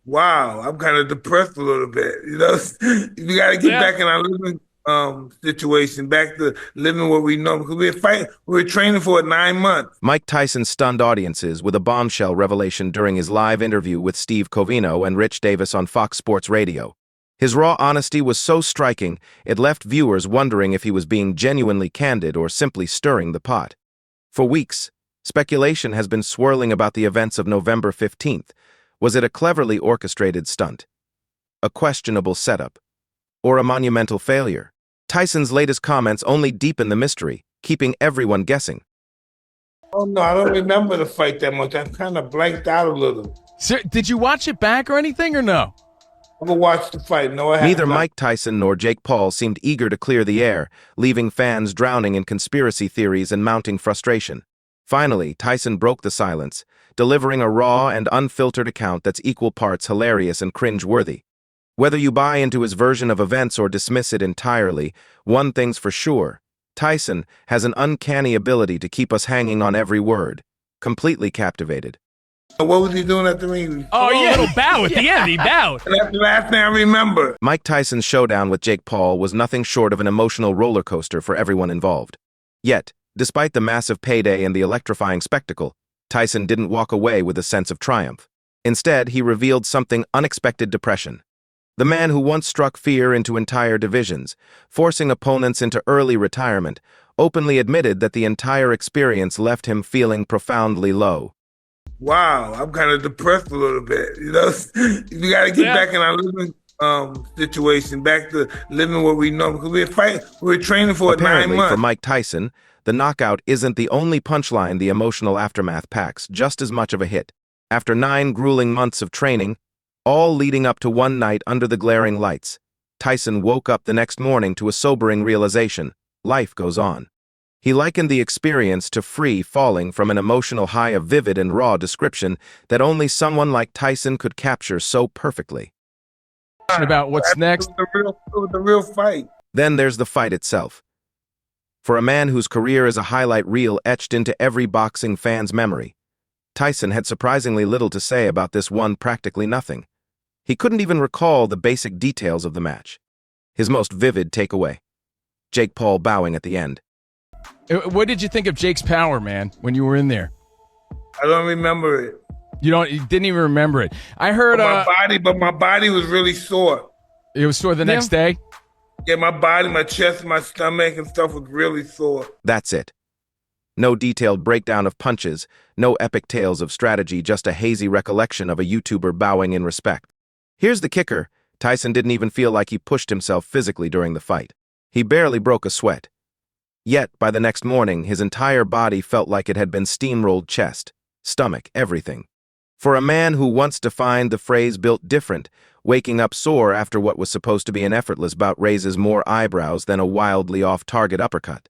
Wow, I'm kind of depressed a little bit. We got to get Yeah. back in our living situation, back to living what we know because we're training for it 9 months. Mike Tyson stunned audiences with a bombshell revelation during his live interview with Steve Covino and Rich Davis on Fox Sports Radio. His raw honesty was so striking, it left viewers wondering if he was being genuinely candid or simply stirring the pot. For weeks, speculation has been swirling about the events of November 15th. Was it a cleverly orchestrated stunt, a questionable setup, or a monumental failure? Tyson's latest comments only deepen the mystery, keeping everyone guessing. Oh no, I don't remember the fight that much. I kind of blanked out a little. So, did you watch it back or anything or no? Never watched the fight. No, I have Neither not. Mike Tyson nor Jake Paul seemed eager to clear the air, leaving fans drowning in conspiracy theories and mounting frustration. Finally, Tyson broke the silence, delivering a raw and unfiltered account that's equal parts hilarious and cringe-worthy. Whether you buy into his version of events or dismiss it entirely, one thing's for sure: Tyson has an uncanny ability to keep us hanging on every word, completely captivated. What was he doing at the ring? Oh, yeah. A little bow at the end. He bowed. That's the last thing I remember. Mike Tyson's showdown with Jake Paul was nothing short of an emotional roller coaster for everyone involved. Yet, despite the massive payday and the electrifying spectacle, Tyson didn't walk away with a sense of triumph. Instead, he revealed something unexpected: depression. The man who once struck fear into entire divisions, forcing opponents into early retirement, openly admitted that the entire experience left him feeling profoundly low. Wow, I'm kind of depressed a little bit. We got to get Yeah. back in our living situation, back to living what we know because we're training for it nine Apparently, for months. Mike Tyson, the knockout isn't the only punchline the emotional aftermath packs, just as much of a hit. After 9 grueling months of training, all leading up to one night under the glaring lights, Tyson woke up the next morning to a sobering realization: life goes on. He likened the experience to free falling from an emotional high of vivid and raw description that only someone like Tyson could capture so perfectly. About what's next. It was the real fight. Then there's the fight itself. For a man whose career is a highlight reel etched into every boxing fan's memory, Tyson had surprisingly little to say about this one, practically nothing. He couldn't even recall the basic details of the match. His most vivid takeaway: Jake Paul bowing at the end. What did you think of Jake's power, man, when you were in there? I don't remember it. You didn't even remember it. I heard But my body was really sore. it was sore the next day. Yeah, my body, my chest, my stomach, and stuff was really sore. That's it. No detailed breakdown of punches, no epic tales of strategy, just a hazy recollection of a YouTuber bowing in respect. Here's the kicker: Tyson didn't even feel like he pushed himself physically during the fight. He barely broke a sweat. Yet, by the next morning, his entire body felt like it had been steamrolled: chest, stomach, everything. For a man who once defined the phrase "built different," waking up sore after what was supposed to be an effortless bout raises more eyebrows than a wildly off-target uppercut.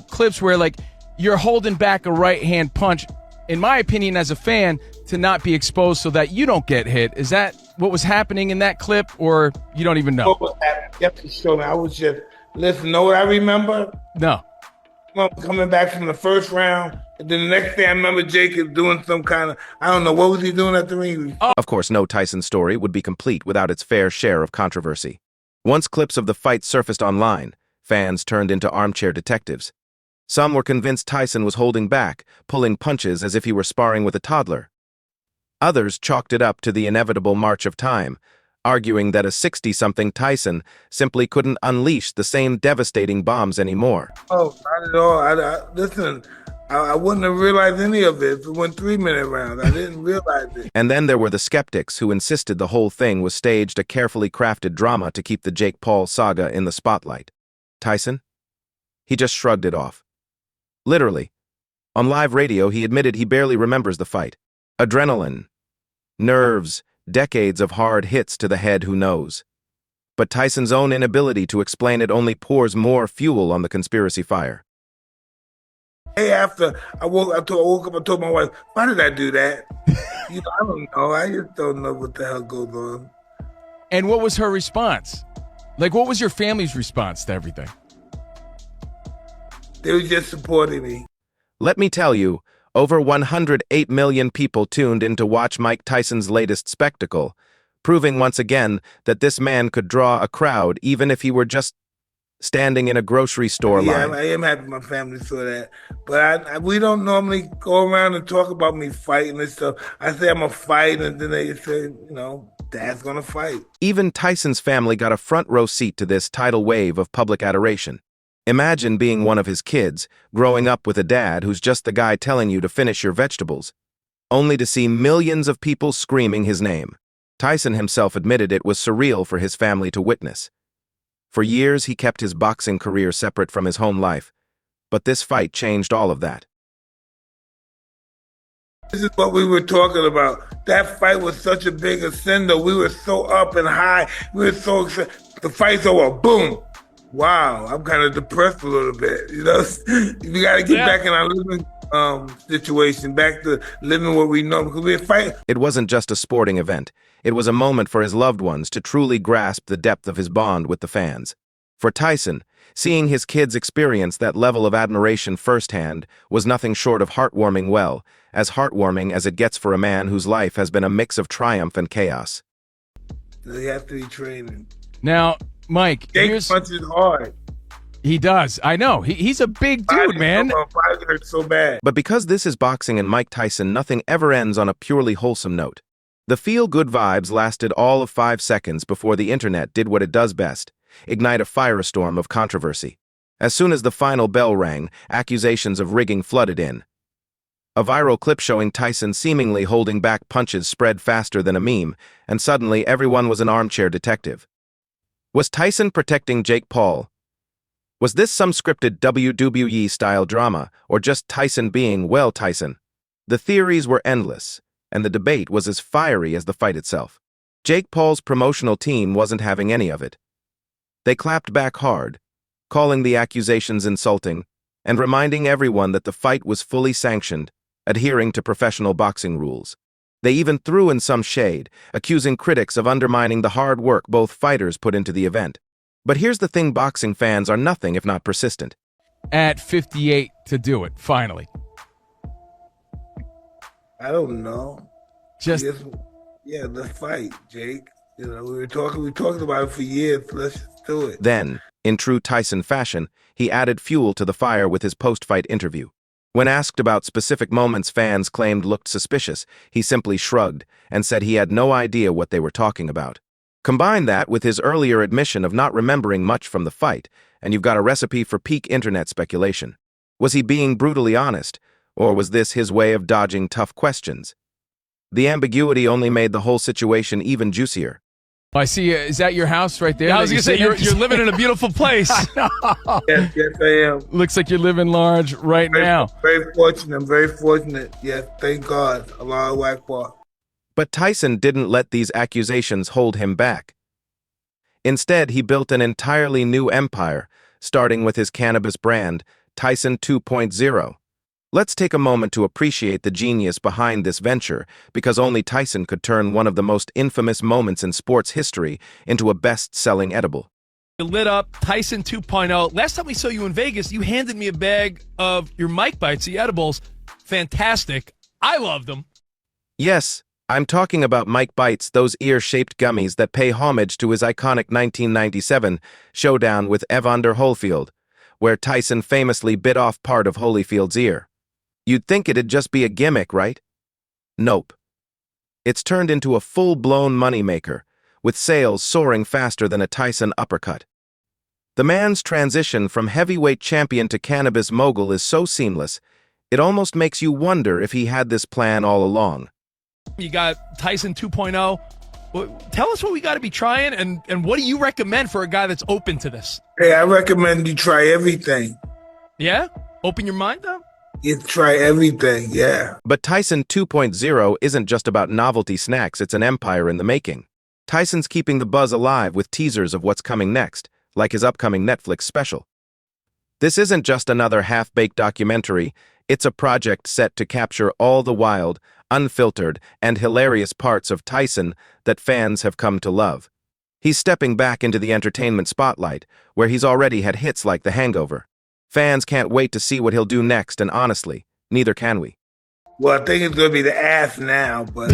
Clips where, like, you're holding back a right-hand punch, in my opinion, as a fan, to not be exposed so that you don't get hit. Is that what was happening in that clip, or you don't even know? What was happening? You have to show me. I was just, listen, know what I remember? No. Coming back from the first round, and then the next day I remember Jake is doing some kind of, I don't know, what was he doing at the ring? Of course, no Tyson story would be complete without its fair share of controversy. Once clips of the fight surfaced online, fans turned into armchair detectives. Some were convinced Tyson was holding back, pulling punches as if he were sparring with a toddler. Others chalked it up to the inevitable march of time, arguing that a 60-something Tyson simply couldn't unleash the same devastating bombs anymore. Oh, not at all. Listen, I wouldn't have realized any of it if it went 3-minute rounds. I didn't realize it. And then there were the skeptics who insisted the whole thing was staged, a carefully crafted drama to keep the Jake Paul saga in the spotlight. Tyson? He just shrugged it off. Literally. On live radio, he admitted he barely remembers the fight. Adrenaline, nerves, decades of hard hits to the head, who knows? But Tyson's own inability to explain it only pours more fuel on the conspiracy fire. Day after I woke up and told my wife, why did I do that? I don't know. I just don't know what the hell goes on. And what was her response? Like, what was your family's response to everything? They were just supporting me. Let me tell you, over 108 million people tuned in to watch Mike Tyson's latest spectacle, proving once again that this man could draw a crowd even if he were just standing in a grocery store line. I am happy my family saw that. But we don't normally go around and talk about me fighting and stuff. I say I'm a fight, and then they say, Dad's gonna fight. Even Tyson's family got a front row seat to this tidal wave of public adoration. Imagine being one of his kids, growing up with a dad who's just the guy telling you to finish your vegetables, only to see millions of people screaming his name. Tyson himself admitted it was surreal for his family to witness. For years, he kept his boxing career separate from his home life, but this fight changed all of that. This is what we were talking about. That fight was such a big ascender. We were so up and high. We were so excited. The fight's over. Boom. Wow. I'm kind of depressed a little bit. We got to get back in our living situation, back to living what we know, because we're fighting. It wasn't just a sporting event. It was a moment for his loved ones to truly grasp the depth of his bond with the fans. For Tyson, seeing his kids experience that level of admiration firsthand was nothing short of heartwarming, as heartwarming as it gets for a man whose life has been a mix of triumph and chaos. They have to be training. Now, Mike, Jake punches hard. He does. I know. He's a big dude, man. Body hurts so bad. But because this is boxing and Mike Tyson, nothing ever ends on a purely wholesome note. The feel-good vibes lasted all of 5 seconds before the internet did what it does best: ignite a firestorm of controversy. As soon as the final bell rang, accusations of rigging flooded in. A viral clip showing Tyson seemingly holding back punches spread faster than a meme, and suddenly everyone was an armchair detective. Was Tyson protecting Jake Paul? Was this some scripted WWE-style drama, or just Tyson being, well, Tyson? The theories were endless, and the debate was as fiery as the fight itself. Jake Paul's promotional team wasn't having any of it. They clapped back hard, calling the accusations insulting, and reminding everyone that the fight was fully sanctioned, adhering to professional boxing rules. They even threw in some shade, accusing critics of undermining the hard work both fighters put into the event. But here's the thing: boxing fans are nothing if not persistent. At 58 to do it, finally. I don't know. Let's fight, Jake. We talked about it for years. Let's just do it. Then, in true Tyson fashion, he added fuel to the fire with his post-fight interview. When asked about specific moments fans claimed looked suspicious, he simply shrugged and said he had no idea what they were talking about. Combine that with his earlier admission of not remembering much from the fight, and you've got a recipe for peak internet speculation. Was he being brutally honest, or was this his way of dodging tough questions? The ambiguity only made the whole situation even juicier. I see. Is that your house right there? Yeah, I was going to say, you're living in a beautiful place. Yes, I am. Looks like you're living large right now. Very fortunate. I'm very fortunate. Yes, thank God. Allahu Akbar. But Tyson didn't let these accusations hold him back. Instead, he built an entirely new empire, starting with his cannabis brand, Tyson 2.0. Let's take a moment to appreciate the genius behind this venture, because only Tyson could turn one of the most infamous moments in sports history into a best-selling edible. You lit up Tyson 2.0. Last time we saw you in Vegas, you handed me a bag of your Mike Bites, the edibles. Fantastic. I loved them. Yes, I'm talking about Mike Bites, those ear-shaped gummies that pay homage to his iconic 1997 showdown with Evander Holyfield, where Tyson famously bit off part of Holyfield's ear. You'd think it'd just be a gimmick, right? Nope. It's turned into a full-blown moneymaker, with sales soaring faster than a Tyson uppercut. The man's transition from heavyweight champion to cannabis mogul is so seamless, it almost makes you wonder if he had this plan all along. You got Tyson 2.0. Well, tell us what we got to be trying, and what do you recommend for a guy that's open to this? Hey, I recommend you try everything. Yeah? Open your mind up? You try everything, yeah. But Tyson 2.0 isn't just about novelty snacks, it's an empire in the making. Tyson's keeping the buzz alive with teasers of what's coming next, like his upcoming Netflix special. This isn't just another half-baked documentary, it's a project set to capture all the wild, unfiltered, and hilarious parts of Tyson that fans have come to love. He's stepping back into the entertainment spotlight, where he's already had hits like The Hangover. Fans can't wait to see what he'll do next, and honestly, neither can we. Well, I think it's going to be the ass now, but...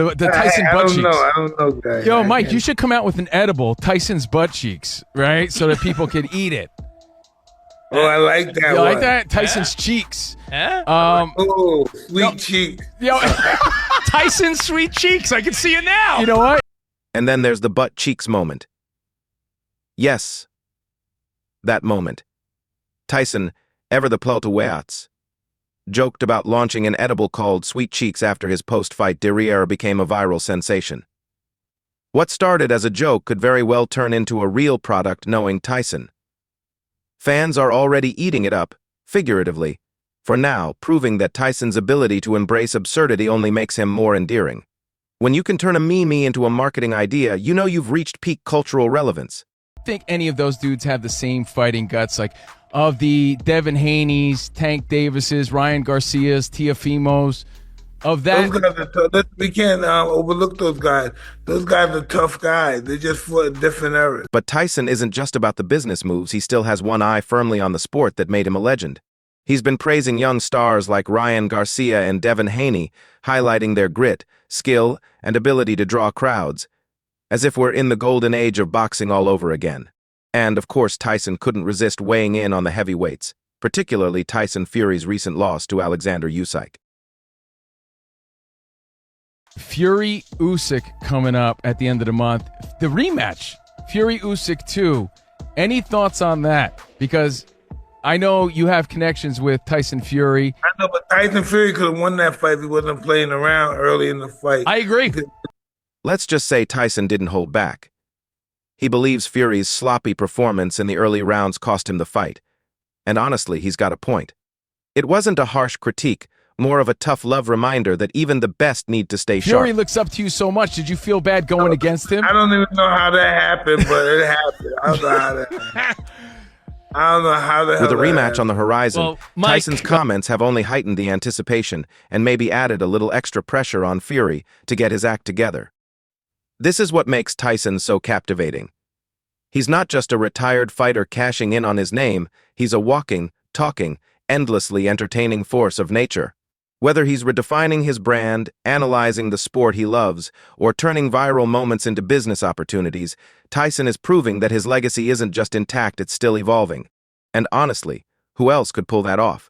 The Tyson butt cheeks. I don't know, guys. Yo, Mike, you should come out with an edible, Tyson's butt cheeks, right? So that people can eat it. Oh, I like that. You like that? Tyson's cheeks. Yeah. Oh, sweet cheek. Yo, Tyson's sweet cheeks. I can see it now. you know what? And then there's the butt cheeks moment. Yes, that moment. Tyson, ever the Plautueats, joked about launching an edible called Sweet Cheeks after his post-fight derriere became a viral sensation. What started as a joke could very well turn into a real product knowing Tyson. Fans are already eating it up, figuratively, for now, proving that Tyson's ability to embrace absurdity only makes him more endearing. When you can turn a meme into a marketing idea, you know you've reached peak cultural relevance. I think any of those dudes have the same fighting guts, like of the Devin Haney's, Tank Davis's, Ryan Garcia's, Teofimo's, of that. Those guys are tough. We can't overlook those guys. Those guys are tough guys. They're just for different eras. But Tyson isn't just about the business moves, he still has one eye firmly on the sport that made him a legend. He's been praising young stars like Ryan Garcia and Devin Haney, highlighting their grit, skill, and ability to draw crowds, as if we're in the golden age of boxing all over again. And, of course, Tyson couldn't resist weighing in on the heavyweights, particularly Tyson Fury's recent loss to Alexander Usyk. Fury Usyk coming up at the end of the month. The rematch, Fury Usyk 2. Any thoughts on that? Because I know you have connections with Tyson Fury. I know, but Tyson Fury could have won that fight if he wasn't playing around early in the fight. I agree. Let's just say Tyson didn't hold back. He believes Fury's sloppy performance in the early rounds cost him the fight. And honestly, he's got a point. It wasn't a harsh critique, more of a tough love reminder that even the best need to stay sharp. Fury looks up to you so much. Did you feel bad going against him? I don't even know how that happened, but it happened. I don't know how that happened. I don't know how the hell With a that rematch happened. on the horizon, Well, Mike- Tyson's comments have only heightened the anticipation and maybe added a little extra pressure on Fury to get his act together. This is what makes Tyson so captivating. He's not just a retired fighter cashing in on his name, he's a walking, talking, endlessly entertaining force of nature. Whether he's redefining his brand, analyzing the sport he loves, or turning viral moments into business opportunities, Tyson is proving that his legacy isn't just intact, it's still evolving. And honestly, who else could pull that off?